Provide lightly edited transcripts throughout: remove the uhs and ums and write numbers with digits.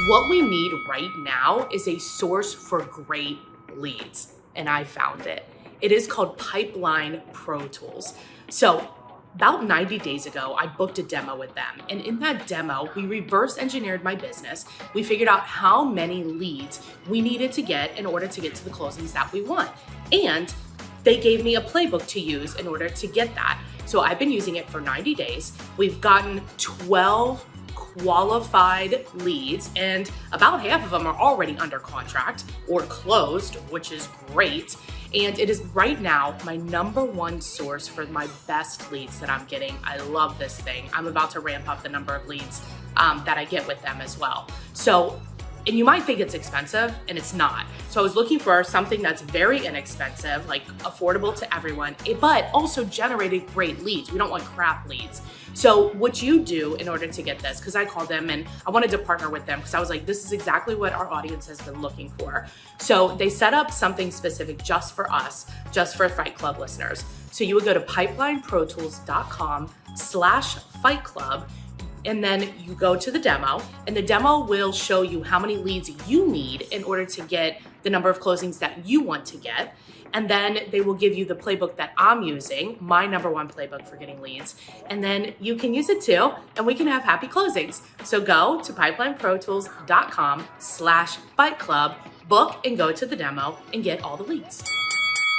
What we need right now is a source for great leads, and I found it. It is called Pipeline Pro Tools. So, about 90 days ago, I booked a demo with them. And in that demo, we reverse engineered my business. We figured out how many leads we needed to get in order to get to the closings that we want. And they gave me a playbook to use in order to get that. So I've been using it for 90 days. We've gotten 12 qualified leads, and about half of them are already under contract or closed, which is great. And it is right now my number one source for my best leads that I'm getting. I love this thing. I'm about to ramp up the number of leads that I get with them as well. So, and you might think it's expensive, and it's not. So I was looking for something that's very inexpensive, like affordable to everyone, but also generated great leads. We don't want crap leads. So what you do in order to get this, because I called them and I wanted to partner with them because I was like, this is exactly what our audience has been looking for. So they set up something specific just for us, just for Fight Club listeners. So you would go to pipelineprotools.com/Fight Club. And then you go to the demo, and the demo will show you how many leads you need in order to get the number of closings that you want to get. And then they will give you the playbook that I'm using, my number one playbook for getting leads. And then you can use it too, and we can have happy closings. So go to pipelineprotools.com/Fight Club, book and go to the demo and get all the leads.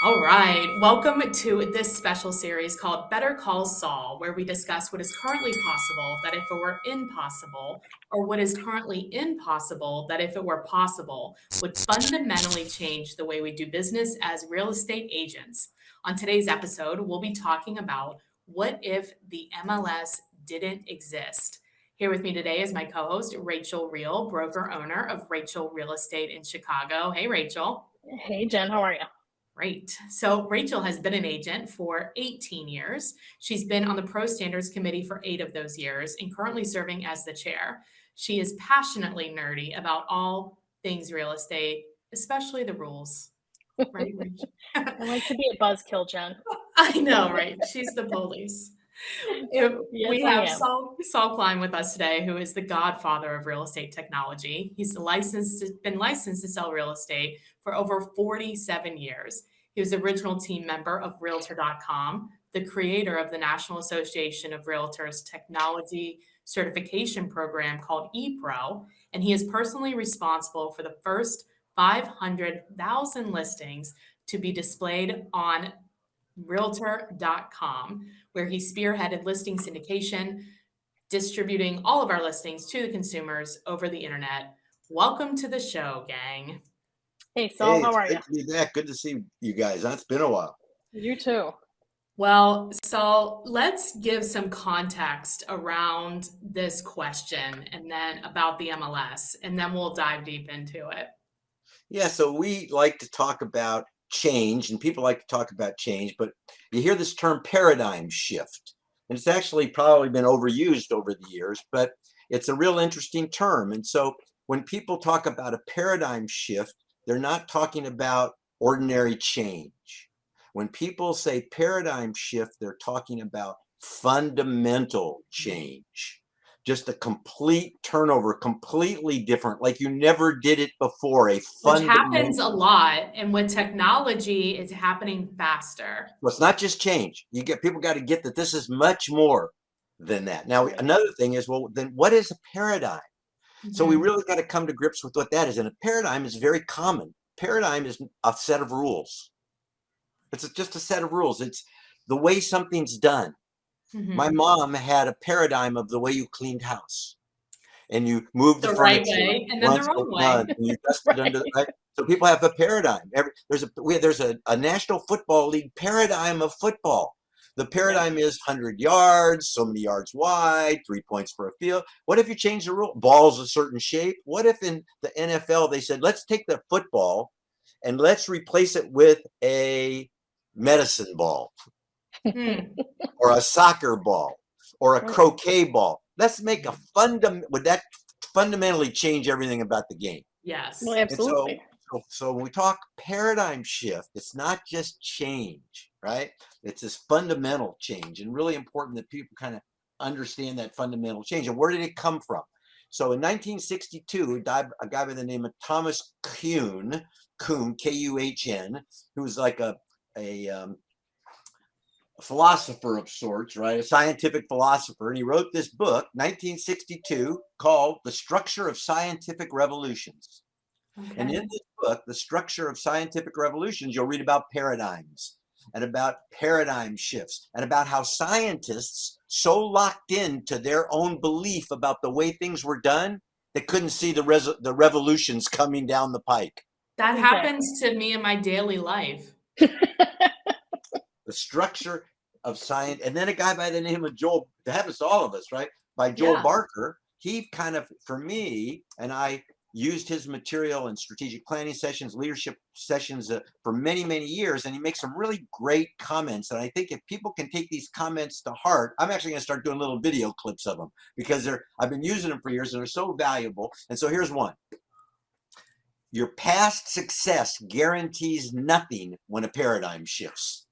All right, welcome to this special series called Better Call Saul, where we discuss what is currently possible, that if it were impossible, or what is currently impossible, that if it were possible, would fundamentally change the way we do business as real estate agents. On today's episode, we'll be talking about what if the MLS didn't exist. Here with me today is my co-host, Rachel Reel, broker owner of Rachel Real Estate in Chicago. Hey, Rachel. Hey, Jen, how are you? Great. So Rachel has been an agent for 18 years. She's been on the Pro Standards Committee for 8 of those years and currently serving as the chair. She is passionately nerdy about all things real estate, especially the rules. Right, Rachel? I like to be a buzzkill, Jen. I know, right? She's the police. Yes, We I have am. Saul Klein with us today, who is the godfather of real estate technology. He's been licensed to sell real estate for over 47 years. He was the original team member of Realtor.com, the creator of the National Association of Realtors technology certification program called ePro, and he is personally responsible for the first 500,000 listings to be displayed on Realtor.com, where he spearheaded listing syndication, distributing all of our listings to the consumers over the internet. Welcome to the show, gang. Hey, Saul, how are you? Good to be back. Good to see you guys. It's been a while. You too. Well, so let's give some context around this question and then about the MLS, and then we'll dive deep into it. Yeah, so we like to talk about change, and people like to talk about change, but you hear this term paradigm shift, and it's actually probably been overused over the years, but it's a real interesting term. And so when people talk about a paradigm shift, they're not talking about ordinary change. When people say paradigm shift, they're talking about fundamental change. Just a complete turnover, completely different, like you never did it before. Which happens a lot, and with technology, it's happening faster. Well, it's not just change. People got to get that this is much more than that. Now, another thing is, well, then what is a paradigm? So we really got to come to grips with what that is. And a paradigm is very common. Paradigm is a set of rules. It's just a set of rules. It's the way something's done. My mom had a paradigm of the way you cleaned house, and you moved the right furniture way and then the wrong way. and you dusted under the right. So people have a paradigm. There's a National Football League paradigm of football. The paradigm is 100 yards, so many yards wide, 3 points per field. What if you change the rule? Ball's a certain shape. What if in the NFL they said, let's take the football and let's replace it with a medicine ball? Or a soccer ball, or a croquet ball. Let's make would that fundamentally change everything about the game? Yes. Well, absolutely. So when we talk paradigm shift, it's not just change, right? It's this fundamental change, and really important that people kind of understand that fundamental change. And where did it come from? So in 1962, a guy by the name of Thomas Kuhn, Kuhn, who was like a philosopher of sorts, right? A scientific philosopher. And he wrote this book, 1962, called The Structure of Scientific Revolutions. Okay. And in this book, The Structure of Scientific Revolutions, you'll read about paradigms and about paradigm shifts and about how scientists so locked into their own belief about the way things were done, they couldn't see the revolutions coming down the pike. That Exactly. happens to me in my daily life. The structure of science. And then a guy by the name of Joel, that happens to all of us, right? By Joel Yeah. Barker, he kind of, for me, and I used his material in strategic planning sessions, leadership sessions for many, many years. And he makes some really great comments. And I think if people can take these comments to heart, I'm actually going to start doing little video clips of them because I've been using them for years and they're so valuable. And so here's one. Your past success guarantees nothing when a paradigm shifts.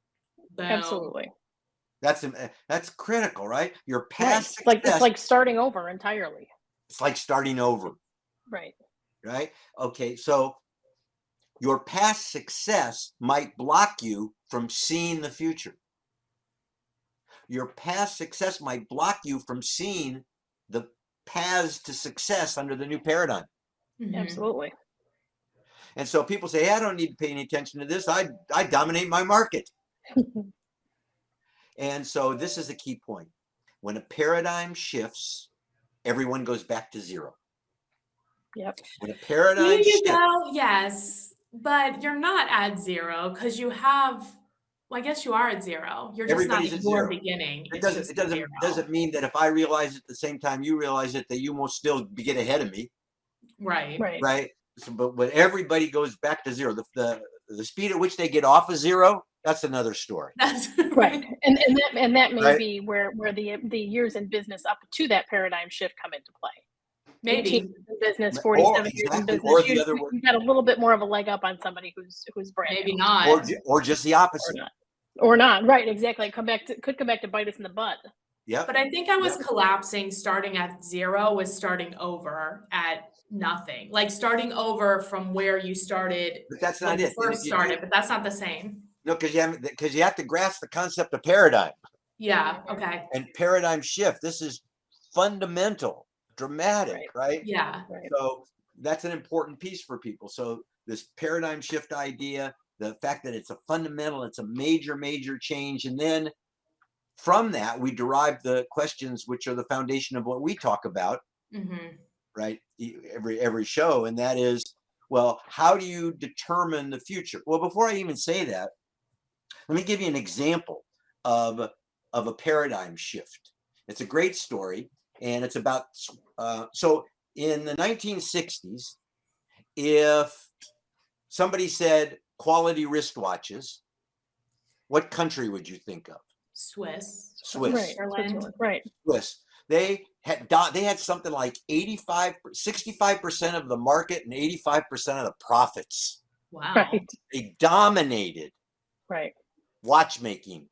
Boom. Absolutely. That's critical, right? Your past Right. success, It's like starting over entirely. it's like starting over, Right. right? Okay, so your past success might block you from seeing the future. Your past success might block you from seeing the paths to success under the new paradigm. Mhm. Absolutely. And so people say, hey, I don't need to pay any attention to this. I dominate my market. And so this is a key point. When a paradigm shifts, everyone goes back to zero. Yep. When a paradigm You shifts, go, yes, but you're not at zero because you have. Well, I guess you are at zero. You're just not everybody's at at your zero. beginning. It It's doesn't just it doesn't zero. doesn't mean that if I realize it at the same time you realize it, that you will still get ahead of me, Right. Right. right? So, but when everybody goes back to zero, the speed at which they get off of zero, that's another story. That's Right. And that may Right. be where the years in business up to that paradigm shift come into play. 18 Maybe. years in business, Or 47 years in exactly, business. or the other way, You got a little bit more of a leg up on somebody who's brand Maybe new. not. or just the Or opposite. not. Or not. Right, exactly. Could come back to bite us in the butt. Yep. But I think I was Yep. collapsing. Starting at zero was starting over at nothing. Like starting over from where you started But that's when not you it. And first started, but that's not the same. no, because you have to grasp the concept of paradigm Yeah. Okay. and paradigm shift. This is fundamental, dramatic, right? Yeah. Right. So that's an important piece for people. So this paradigm shift idea, the fact that it's a fundamental, it's a major, major change. And then from that, we derive the questions which are the foundation of what we talk about, Mm-hmm. right? Every show. And that is, well, how do you determine the future? Well, before I even say that, let me give you an example of a paradigm shift. It's a great story. And it's about, so in the 1960s, if somebody said quality wristwatches, what country would you think of? Swiss. Swiss. Right. Murtland. Right. Swiss. They had something like 65% of the market and 85% of the profits. Wow. Right. They dominated Right. watchmaking.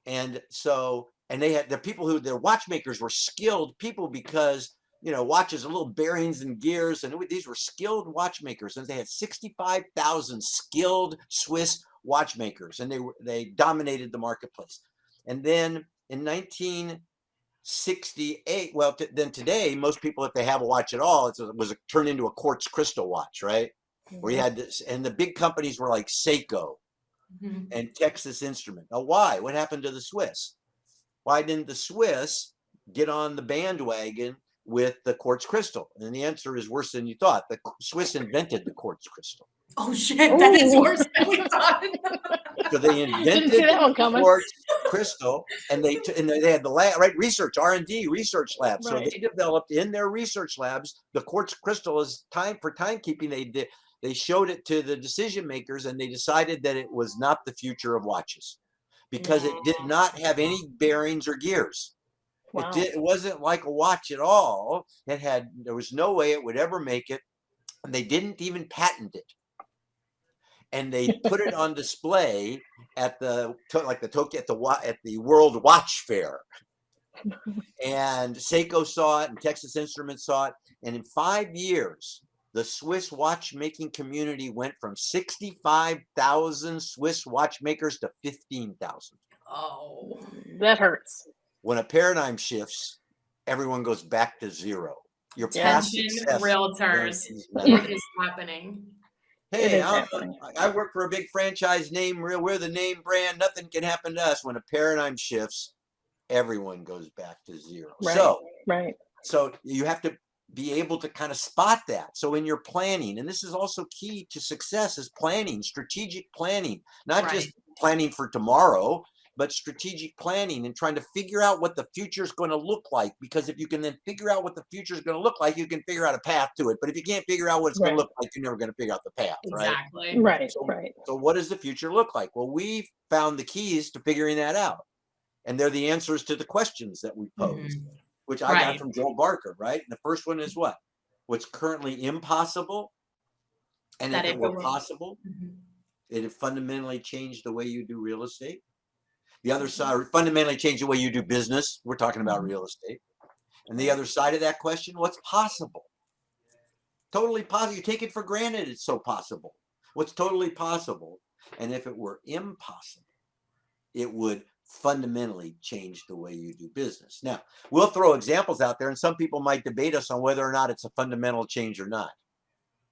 And so, and they had the people who their watchmakers were skilled people because, watches, little bearings and gears. And these were skilled watchmakers. And they had 65,000 skilled Swiss watchmakers, and they dominated the marketplace. And then in 1968, well, then today, most people, if they have a watch at all, it was turned into a quartz crystal watch, right? Where you had this, and the big companies were like Seiko Mhm. and Texas Instrument. Now, why? What happened to the Swiss? Why didn't the Swiss get on the bandwagon with the quartz crystal? And the answer is worse than you thought. The Swiss invented the quartz crystal. Oh shit, that is Ooh. worse than we thought. So they Didn't invented see that one the coming. quartz crystal, and they had the lab, right? Research, R&D, research labs. So Right. they developed in their research labs the quartz crystal as timekeeping. They showed it to the decision makers, and they decided that it was not the future of watches because it did not have any bearings or gears. Wow. It wasn't like a watch at all. There was no way it would ever make it, and they didn't even patent it. And they put it on display at the World Watch Fair. And Seiko saw it, and Texas Instruments saw it, And in 5 years, the Swiss watchmaking community went from 65,000 Swiss watchmakers to 15,000. Oh, That hurts. When a paradigm shifts, everyone goes back to zero. Your past attention success realtors. guarantees What nothing. is happening? It Hey, is happening. I work for a big franchise name. We're the name brand. Nothing can happen to us. When a paradigm shifts, everyone goes back to zero. Right. Right. So you have to be able to kind of spot that. So in your planning, and this is also key to success, is planning, strategic planning, not just planning for tomorrow, but strategic planning and trying to figure out what the future is going to look like. Because if you can then figure out what the future is going to look like, you can figure out a path to it. But if you can't figure out what it's going to look like, you're never going to figure out the path, right? Exactly. Right. So, Right. so what does the future look like? Well, we found the keys to figuring that out. And they're the answers to the questions that we posed, which I got from Joel Barker, right? And the first one is what? What's currently impossible? And if it were possible, it'd fundamentally change the way you do real estate. The other side, fundamentally change the way you do business. We're talking about real estate. And the other side of that question, what's possible? Totally possible. You take it for granted it's so possible. What's totally possible? And if it were impossible, it would fundamentally change the way you do business. Now, we'll throw examples out there, and some people might debate us on whether or not it's a fundamental change or not.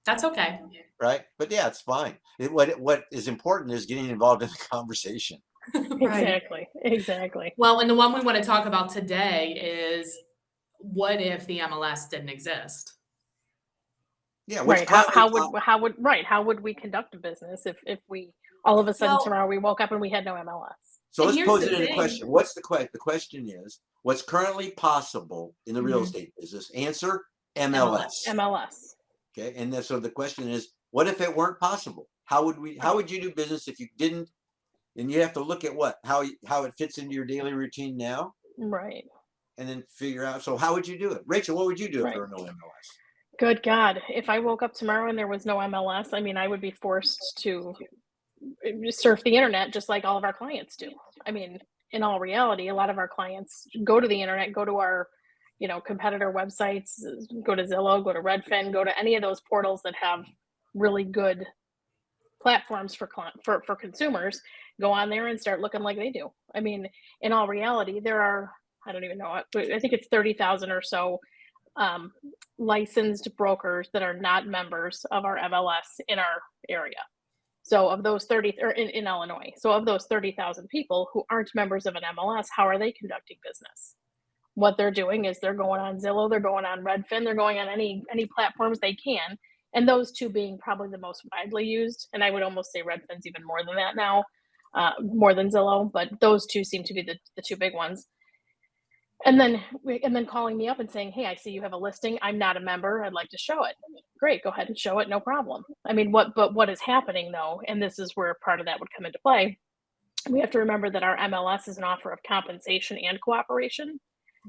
That's okay. Right? But yeah, it's fine. What is important is getting involved in the conversation. Exactly. Exactly. Well, and the one we want to talk about today is what if the MLS didn't exist? Yeah. Right. How would we conduct a business if we all of a sudden tomorrow we woke up and we had no MLS? So let's pose it in a question. What's the question? The question is, what's currently possible in the real estate business? Answer, MLS. MLS. Okay. And then, so the question is, what if it weren't possible? How would you do business if you didn't? And you have to look at how it fits into your daily routine now. Right. And then figure out, so how would you do it? Rachel, what would you do if there were no MLS? Good God. If I woke up tomorrow and there was no MLS, I mean, I would be forced to surf the internet just like all of our clients do. I mean, in all reality, a lot of our clients go to the internet, go to our, competitor websites, go to Zillow, go to Redfin, go to any of those portals that have really good platforms for consumers, go on there and start looking like they do. I mean, in all reality, there are, I don't even know, I think it's 30,000 or so licensed brokers that are not members of our MLS in our area. So of those 30, or in Illinois, so of those 30,000 people who aren't members of an MLS, how are they conducting business? What they're doing is they're going on Zillow, they're going on Redfin, they're going on any platforms they can. And those two being probably the most widely used. And I would almost say Redfin's even more than that now, more than Zillow, but those two seem to be the two big ones. And then calling me up and saying, hey, I see you have a listing. I'm not a member. I'd like to show it. Great, go ahead and show it. No problem. I mean, what is happening though, and this is where part of that would come into play. We have to remember that our MLS is an offer of compensation and cooperation.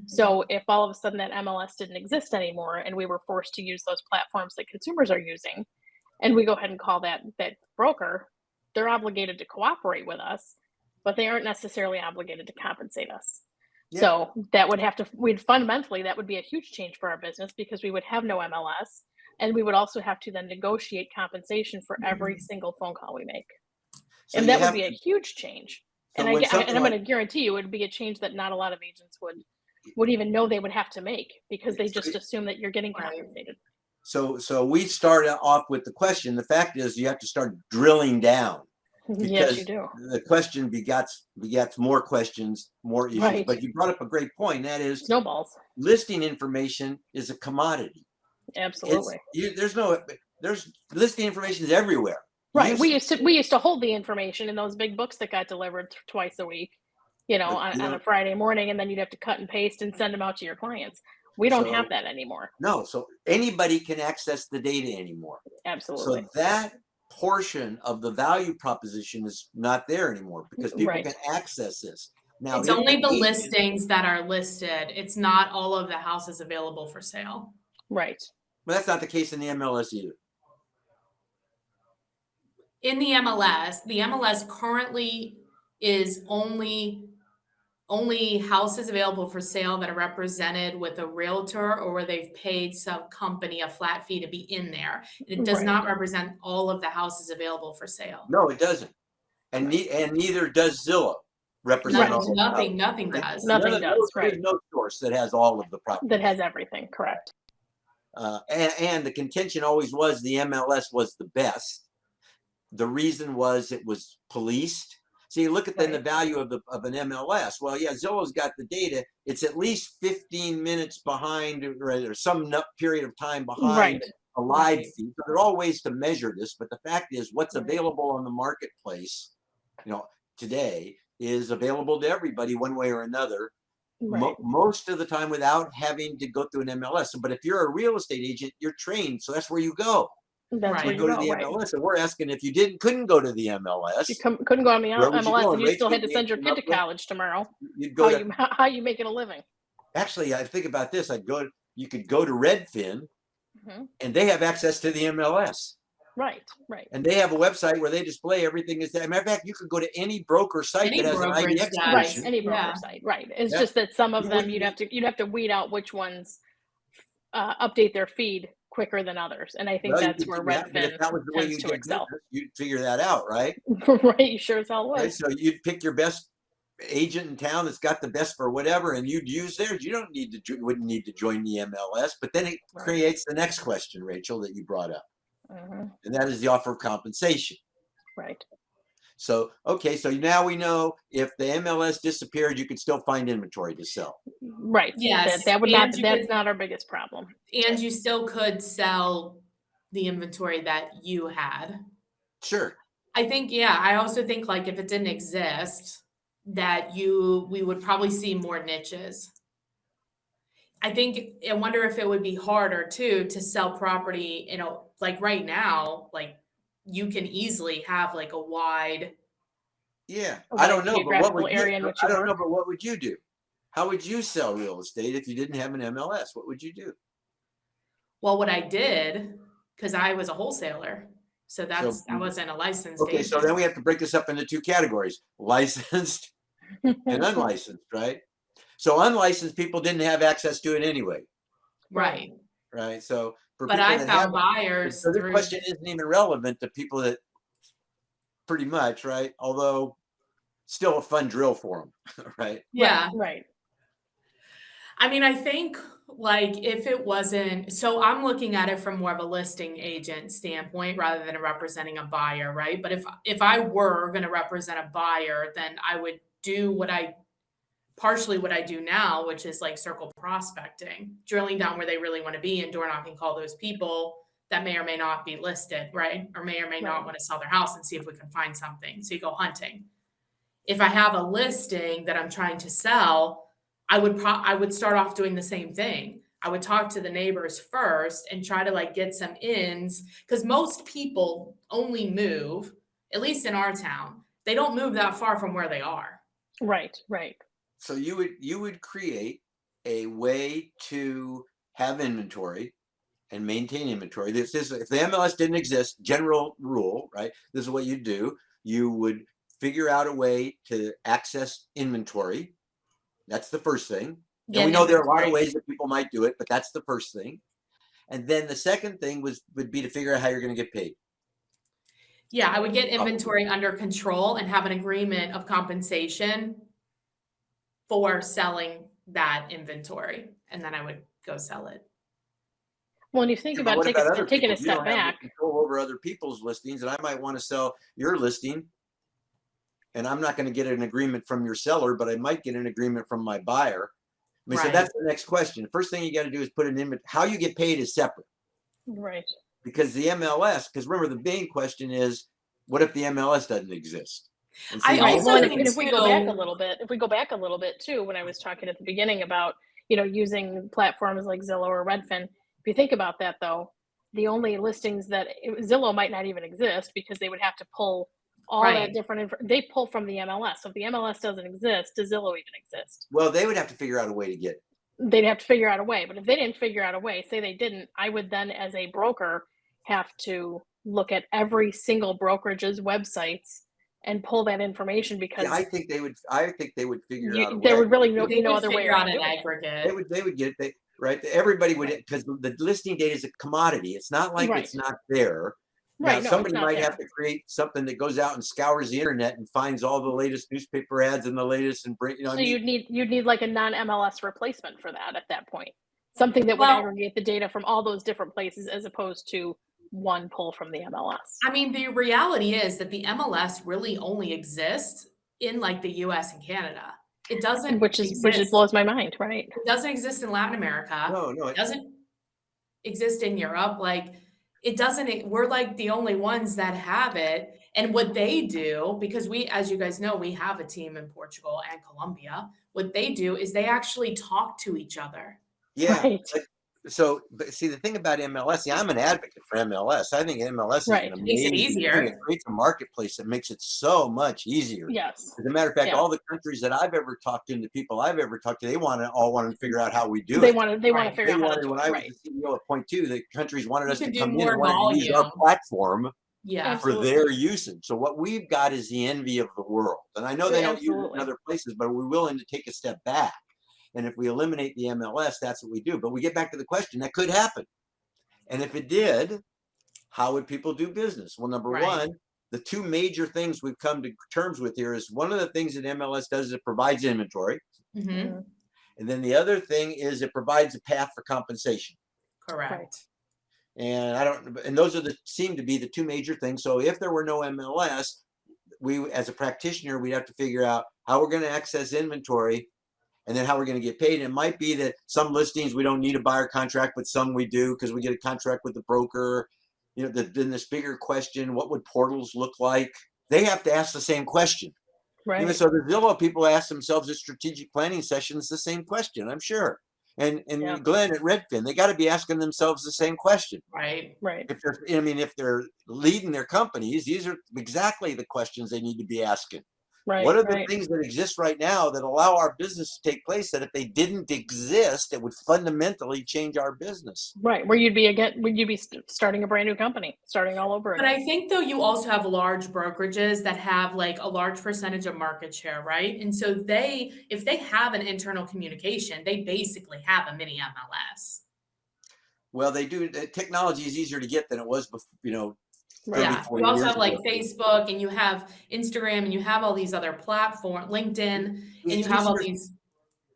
So if all of a sudden that MLS didn't exist anymore and we were forced to use those platforms that consumers are using, and we go ahead and call that broker, they're obligated to cooperate with us, but they aren't necessarily obligated to compensate us. Yeah. So that would that would be a huge change for our business because we would have no MLS, and we would also have to then negotiate compensation for every single phone call we make. So and that would be a huge change. So and I'm going to guarantee you it would be a change that not a lot of agents would even know they would have to make because they just assume that you're getting compensated. So we start off with the question. The fact is you have to start drilling down. Yes, you do. The question begets more questions, more issues. Right. But you brought up a great point. That is snowballs. Listing information is a commodity. Absolutely. There's listing information is everywhere. Right. We used to hold the information in those big books that got delivered twice a week, on a Friday morning, and then you'd have to cut and paste and send them out to your clients. We don't have that anymore. No. So anybody can access the data anymore. Absolutely. So that portion of the value proposition is not there anymore because people can access this. Now it's only the listings that are listed. It's not all of the houses available for sale. Right. But that's not the case in the MLS either. In the MLS currently is only only houses available for sale that are represented with a realtor or where they've paid some company a flat fee to be in there. It does Right. not represent all of the houses available for sale. No, it doesn't. And neither does Zillow represent Right. all of the houses, Nothing right? does. Nothing does, There's right. no source that has all of the That properties. has everything, correct. And the contention always was the MLS was the best. The reason was it was policed. See, look at then the Right. value of an MLS. Well, yeah, Zillow's got the data. It's at least 15 minutes behind, or some period of time behind Right. a live Right. feed. So there are all ways to measure this, but the fact is, what's Right. available on the marketplace, today is available to everybody one way or another. Right. Most of the time without having to go through an MLS. But if you're a real estate agent, you're trained, so that's where you go. That's Right. where You you go to go, the right. MLS, and we're asking if you couldn't go to the MLS, You couldn't go on the where would you MLS go? and And you still had to Rachel send your came kid up to with, college tomorrow. you'd go to. How you making a living? Actually, I think about this. You could go to Redfin, Mhm. and they have access to the MLS, Right. Right. and they have a website where they display everything. As a matter of fact, you could go to any broker site Any that has an brokerage IDX does. Right. solution. Any broker Yeah. site. Right. It's Yeah. just that some of You them wouldn't you'd have to weed out which ones update their feed quicker than others, and I think Well, that's where yeah, but if Redfin that was the way tends you to did excel. business, you'd figure that out, right? Right. You sure as hell Right. would. So you'd pick your best agent in town that's got the best for whatever, and you'd use theirs. You wouldn't need to join the MLS. But then it Right. creates the next question, Rachel, that you brought up, Mhm. and that is the offer of compensation. Right. So, okay, so now we know if the MLS disappeared, you could still find inventory to sell. Right. Yes. That would And not. you That's could, not our biggest problem. and you still could sell the inventory that you had. Sure. I think, yeah, I also think like if it didn't exist, that we would probably see more niches. I wonder if it would be harder too to sell property, like right now, like you can easily have like a wide, Yeah. A I wide don't know, but geographical area in which I you don't know, work. but what would you do? How would you sell real estate if you didn't have an MLS? What would you do? well, what I did, because I was a wholesaler. So So, I wasn't a licensed okay, so then agent. we have to break this up into two categories: licensed and unlicensed, right? So unlicensed people didn't have access to it anyway, Right. right? So for But people I that have, found buyers so this through, question isn't even relevant to people that pretty much, right? Although still a fun drill for them, right? yeah. Right. I mean, I think like if it wasn't, so I'm looking at it from more of a listing agent standpoint rather than representing a buyer, right? But if I were going to represent a buyer, then I would do partially what I do now, which is like circle prospecting, drilling down where they really want to be and door knocking, call those people that may or may not be listed, right? Or may not Right. want to sell their house and see if we can find something. So you go hunting. If I have a listing that I'm trying to sell, I would start off doing the same thing. I would talk to the neighbors first and try to like get some ins because most people only move, at least in our town, they don't move that far from where they are. Right. Right. So you would create a way to have inventory and maintain inventory. This is if the MLS didn't exist, general rule, right? This is what you do. You would figure out a way to access inventory. That's the first thing. And Get we know there are a lot of inventory. ways that people might do it, but that's the first thing. And then the second thing would be to figure out how you're going to get paid. Yeah, I would get inventory under control and have an agreement of compensation for selling that inventory. And then I would go sell it. Well, and you think Yeah, but about what about other taking people? a You step don't have back. the control over other people's listings, and I might want to sell your listing, and I'm not going to get an agreement from your seller, but I might get an agreement from my buyer. I mean, so Right. that's the next question. The first thing you got to do is put an inventory. How you get paid is separate Right. because the MLS. Because remember, the main question is, what if the MLS doesn't exist? And I see, Right. also Well, and think if we go back a too, little bit, too, when I was talking at the beginning about, using platforms like Zillow or Redfin, if you think about that though, the only listings that Zillow might not even exist because they would have to pull all that right. different they pull from the MLS. So if the MLS doesn't exist, does Zillow even exist? well, they would have to figure out a way to get. They'd have to figure out a way. But if they didn't figure out a way, say they didn't, I would then as a broker have to look at every single brokerage's websites and pull that information, because Yeah, I think they would. I think they would figure out a there way. would really They be no would other way figure out around an doing it. aggregate. They would get it. Right. Everybody would, Right. because the listing data is a commodity. It's not like Right. it's not there. Now, Right. No, it's somebody not might there. have to create something that goes out and scours the internet and finds all the latest newspaper ads and the latest and bring. So you'd need like a non-MLS replacement for that at that point. Something that would Well, aggregate the data from all those different places, as opposed to one pull from the MLS. I mean, the reality is that the MLS really only exists in like the US and Canada. It doesn't Which exist. blows my mind, right? It doesn't exist in Latin America. No. It doesn't exist in Europe. Like it doesn't, we're like the only ones that have it. And what they do, because we, as you guys know, we have a team in Portugal and Colombia. What they do is they actually talk to each other. Yeah. Right. But see, the thing about MLS, I'm an advocate for MLS. I think MLS is Right. an It makes it amazing easier. thing. It creates a marketplace that makes it so much easier. Yes. As a matter of fact, Yeah. all the countries that I've ever talked to, and the people I've ever talked to, they all want to figure out how we do They it. want to Right. figure They out how to wanted, do when it. I was Right. the CEO at Point Two, the countries wanted us You to can do come in more and wanted to use our volume. platform Yeah. for Absolutely. their usage. So what we've got is the envy of the world. And I know they don't use it in Absolutely. other places, but we're willing to take a step back. And if we eliminate the MLS, that's what we do. But we get back to the question, that could happen. And if it did, how would people do business? Well, number Right. one, the two major things we've come to terms with here is, one of the things that MLS does is it provides inventory. Mhm. Mhm. And then the other thing is it provides a path for compensation. Correct. And those seem to be the two major things. So if there were no MLS, we, as a practitioner, we'd have to figure out how we're going to access inventory, and then how we're going to get paid. And it might be that some listings we don't need a buyer contract, but some we do because we get a contract with the broker. Then this bigger question, what would portals look like? They have to ask the same question. Even Right. so, the Zillow people ask themselves at strategic planning sessions the same question, I'm sure. And Yeah. Glenn at Redfin, they got to be asking themselves the same question. Right. Right. If they're leading their companies, these are exactly the questions they need to be asking. Right. What are the Right. things that exist right now that allow our business to take place, that if they didn't exist, it would fundamentally change our business? Right. Would you be starting a brand new company, starting all over But again? I think though you also have large brokerages that have like a large percentage of market share, right? And so if they have an internal communication, they basically have a mini MLS. Well, they do. Technology is easier to get than it was before, 30, Yeah. 40 You also years have like ago. Facebook, and you have Instagram, and you have all these other platforms, LinkedIn, and you It's have all easier. these.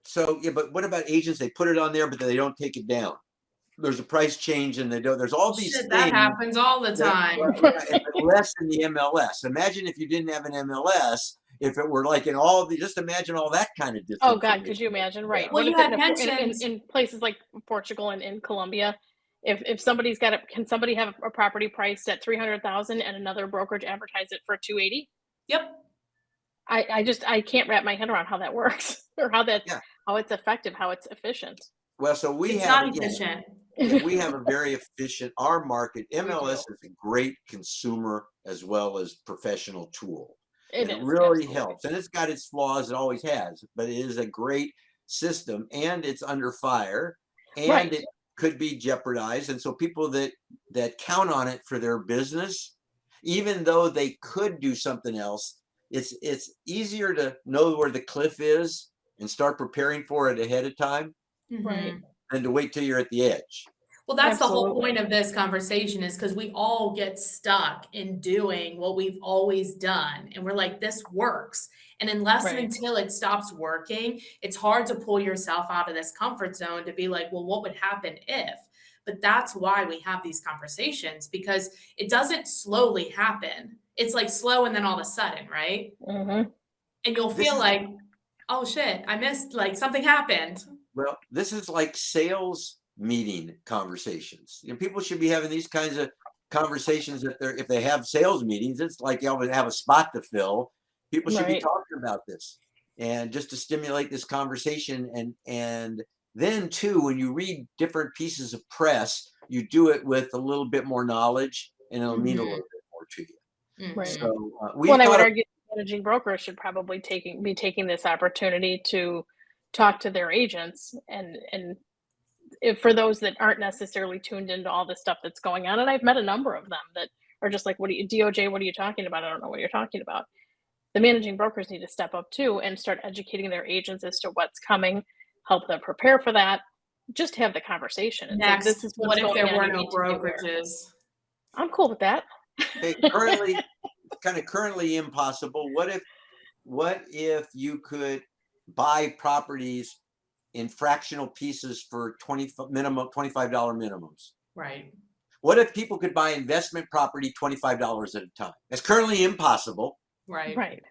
So, yeah, but what about agents? They put it on there, but they don't take it down. There's a price change, and they don't. There's all these Shit, that things. happens all the time. Less than the MLS. Imagine if you didn't have an MLS. If it were like just imagine all that kind of disinformation. Oh God, could you imagine? Right. Yeah. Well, What you if had mentioned. in places like Portugal and in Colombia, if somebody's can somebody have a property priced at 300,000 and another brokerage advertise it for 280? Yep. I can't wrap my head around how that works, or how Yeah. it's effective, how it's efficient. Well, so we It's have not efficient. we have a very efficient, our market. MLS is a great consumer as well as professional tool. It It is, really absolutely. helps, and it's got its flaws. It always has, but it is a great system, and it's under fire, and Right. it could be jeopardized. And so people that count on it for their business, even though they could do something else, it's easier to know where the cliff is and start preparing for it ahead of time Right. Mhm. than to wait till you're at the edge. Well, that's the whole Absolutely. point of this conversation, is because we all get stuck in doing what we've always done. And we're like, this works. And unless and Right. until it stops working, it's hard to pull yourself out of this comfort zone to be like, well, what would happen if? But that's why we have these conversations, because it doesn't slowly happen. It's like slow and then all of a sudden, right? Mhm. And you'll This feel is like, oh shit, I missed, like something happened. Well, this is like sales meeting conversations. People should be having these kinds of conversations if they have sales meetings. It's like you always have a spot to fill. People should be Right. talking about this, and just to stimulate this conversation. And then too, when you read different pieces of press, you do it with a little bit more knowledge, and it'll mean a little bit more to you. Right. Mhm. So Well, we've and I would thought argue managing brokers should probably be taking this opportunity to talk to their agents, and if, for those that aren't necessarily tuned into all this stuff that's going on, and I've met a number of them that are just like, what are you, DOJ, what are you talking about? I don't know what you're talking about. the managing brokers need to step up too and start educating their agents as to what's coming, help them prepare for that. Just have the conversation. It's like, this Next, is what what's if going there on. were You no need to be aware. brokerages? I'm cool with that. Okay, currently impossible. What if you could buy properties in fractional pieces for $25 minimums? Right. What if people could buy investment property $25 at a time? It's currently impossible. Right. Right.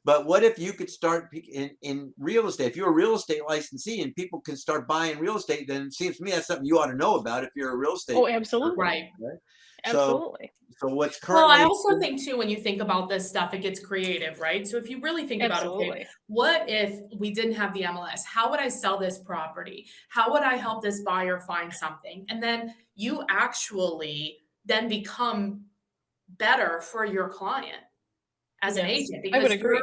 But what if you could start in real estate? If you're a real estate licensee and people can start buying real estate, then it seems to me that's something you ought to know about if you're a real estate. Oh, absolutely. Right. Right? Absolutely. So what's Well, I currently also think too, when you think about this stuff, it gets creative, right? So if you really think about, okay, Absolutely. what if we didn't have the MLS? How would I sell this property? How would I help this buyer find something? And then you actually then become better for your client as an Yes, agent, I would because agree.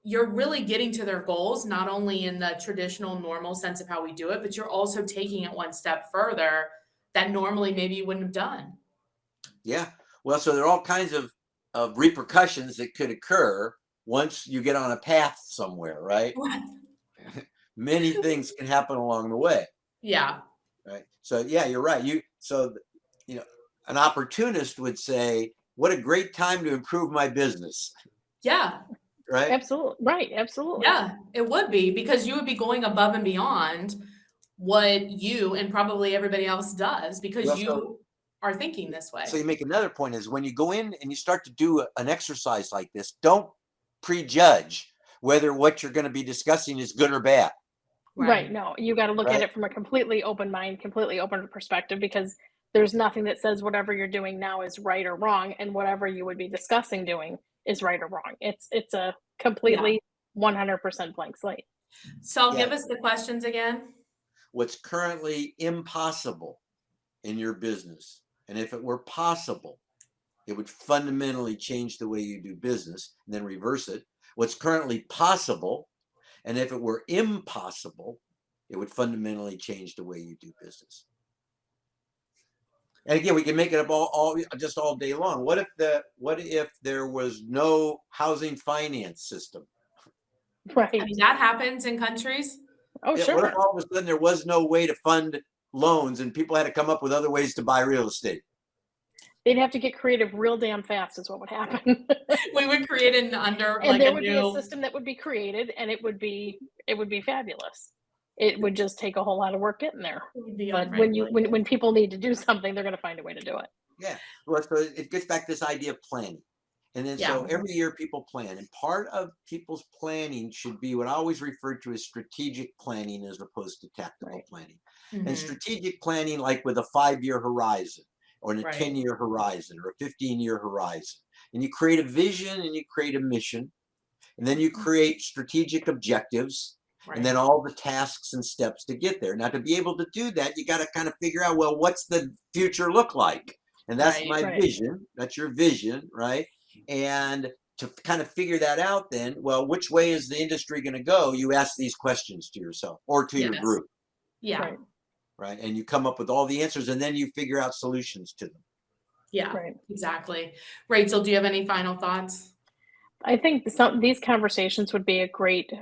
you're really getting to their goals, not only in the traditional normal sense of how we do it, but you're also taking it one step further that normally maybe you wouldn't have done. Yeah. Well, so there are all kinds of repercussions that could occur once you get on a path somewhere, right? Many things can happen along the way. Yeah. Right. So yeah, you're right. You know, an opportunist would say, what a great time to improve my business. Yeah. Right. Absolutely. Right. Absolutely. Yeah, it would be, because you would be going above and beyond what you and probably everybody else does, because Well, you are thinking this way. So you make another point is when you go in and you start to do an exercise like this, don't prejudge whether what you're going to be discussing is good or bad. Right. No, you got to look at Right. it from a completely open mind, completely open perspective, because there's nothing that says whatever you're doing now is right or wrong, and whatever you would be discussing doing is right or wrong. It's a completely 100% blank slate. So Yeah. give us the questions again. What's currently impossible in your business, and if it were possible, it would fundamentally change the way you do business, and then reverse it. What's currently possible, and if it were impossible, it would fundamentally change the way you do business. And again, we can make it up all day long. What if there was no housing finance system? Right. I mean, that happens in countries. Oh, Yeah, sure. what if all of a sudden there was no way to fund loans and people had to come up with other ways to buy real estate? They'd have to get creative real damn fast is what would happen. We would create an under And like there a would be a new. system that would be created, and it would be fabulous. It would just take a whole lot of work getting there. It would be But when unregulated. people need to do something, they're going to find a way to do it. Yeah. Well, so it gets back to this idea of planning. And then so Yeah. every year people plan, and part of people's planning should be what I always refer to as strategic planning as opposed to tactical Right. planning. Mhm. And strategic planning, like with a 5-year horizon or a Right. 10-year horizon or a 15-year horizon. And you create a vision and you create a mission, and then you create strategic objectives, Right. and then all the tasks and steps to get there. Now, to be able to do that, you got to kind of figure out, well, what's the future look like? And that's Right. my Right. vision. That's your vision, right? And to kind of figure that out, then, well, which way is the industry going to go? You ask these questions to yourself or to your Yes. group, Yeah. Right. right? And you come up with all the answers, and then you figure out solutions to them. Yeah. Right. Exactly. Rachel, do you have any final thoughts? I think these conversations would be a great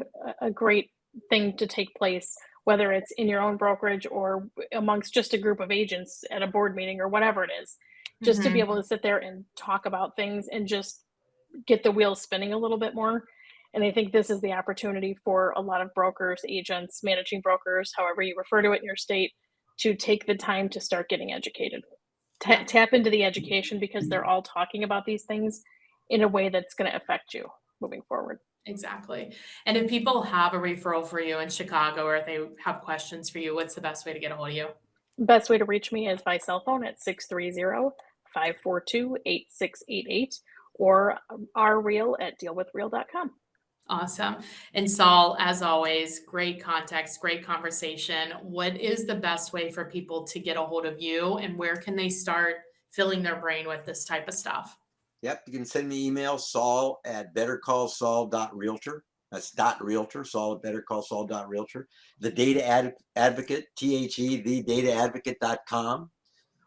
thing to take place, whether it's in your own brokerage or amongst just a group of agents at a board meeting or whatever it is, just to be Mhm. able to sit there and talk about things and just get the wheels spinning a little bit more. And I think this is the opportunity for a lot of brokers, agents, managing brokers, however you refer to it in your state, to take the time to start getting educated. Yeah. Tap into the education, because they're all talking about these things in a way that's going to affect you moving forward. Exactly. And if people have a referral for you in Chicago, or if they have questions for you, what's the best way to get a hold of you? Best way to reach me is by cell phone at 630-542-8688 or rreal@dealwithreal.com. Awesome. And Saul, as always, great context, great conversation. What is the best way for people to get a hold of you, and where can they start filling their brain with this type of stuff? Yep, you can send me email, saul@bettercallsaul.realtor. That's .realtor, saul@bettercallsaul.realtor. The Data Advocate, THE, thedataadvocate.com.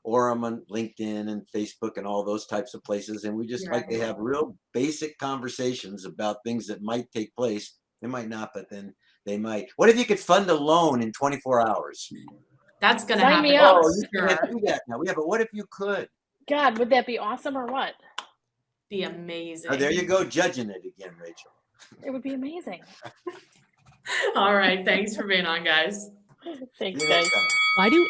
or I'm on LinkedIn and Facebook and all those types of places. And we just like to have real basic conversations about things that might take place. They might not, but then they might. What if you could fund a loan in 24 hours? That's going to Sign happen. me up. Oh, you can't do that now. Yeah, but what if you could? God, would that be awesome or what? Be amazing. Oh, there you go, judging it again, Rachel. It would be amazing. All right. Thanks for being on, guys. Thanks, See you guys. next time. Why do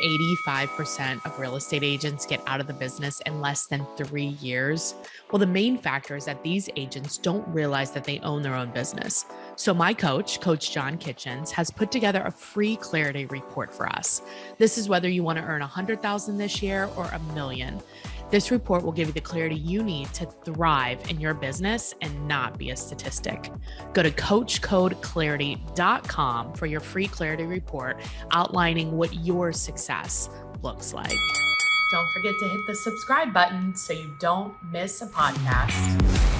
85% of real estate agents get out of the business in less than 3 years? Well, the main factor is that these agents don't realize that they own their own business. So my coach, Coach John Kitchens, has put together a free clarity report for us. This is whether you want to earn $100,000 this year or $1 million. This report will give you the clarity you need to thrive in your business and not be a statistic. Go to coachcodeclarity.com for your free clarity report outlining what your success looks like. Don't forget to hit the subscribe button so you don't miss a podcast.